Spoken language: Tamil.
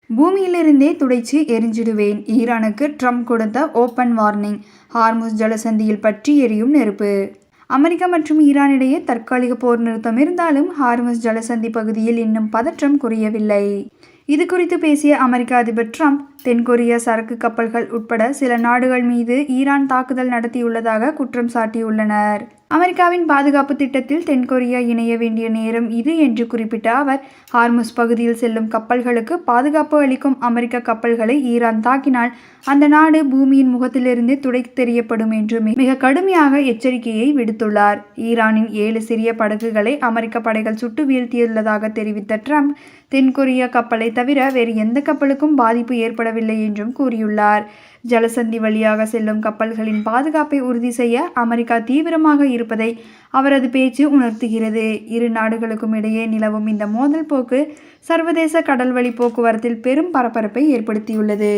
பூமியிலிருந்தே துடைச்சு எரிஞ்சிடுவேன். ஈரானுக்கு ட்ரம்ப் கொடுத்த ஓபன் வார்னிங். ஹார்முஸ் ஜலசந்தியில் பற்றி எரியும் நெருப்பு. அமெரிக்கா மற்றும் ஈரான் இடையே தற்காலிக போர் நிறுத்தம் இருந்தாலும் ஹார்முஸ் ஜலசந்தி பகுதியில் இன்னும் பதற்றம் குறையவில்லை. இது குறித்து பேசிய அமெரிக்க அதிபர் ட்ரம்ப், தென்கொரிய சரக்கு கப்பல்கள் உட்பட சில நாடுகள் மீது ஈரான் தாக்குதல் நடத்தியுள்ளதாக குற்றம் சாட்டியுள்ளனர். அமெரிக்காவின் பாதுகாப்பு திட்டத்தில் தென்கொரியா இணைய வேண்டிய நேரம் இது என்று குறிப்பிட்ட அவர், ஹார்முஸ் பகுதியில் செல்லும் கப்பல்களுக்கு பாதுகாப்பு அளிக்கும் அமெரிக்க கப்பல்களை ஈரான் தாக்கினால் அந்த நாடு பூமியின் முகத்திலிருந்து துடைத்தெறியப்படும் என்று மிக கடுமையாக எச்சரிக்கையை விடுத்துள்ளார். ஈரானின் 7 சிறிய படகுகளை அமெரிக்க படைகள் சுட்டு வீழ்த்தியுள்ளதாக தெரிவித்த ட்ரம்ப், தென்கொரிய கப்பலை தவிர வேறு எந்த கப்பலுக்கும் பாதிப்பு ஏற்படவில்லை என்றும் கூறியுள்ளார். ஜலசந்தி வழியாக செல்லும் கப்பல்களின் பாதுகாப்பை உறுதி செய்ய அமெரிக்கா தீவிரமாக இருப்பதை அவரது பேச்சு உணர்த்துகிறது. இரு நாடுகளுக்கும் இடையே நிலவும் இந்த மோதல் போக்கு சர்வதேச கடல்வழி போக்குவரத்தில் பெரும் பரபரப்பை ஏற்படுத்தியுள்ளது.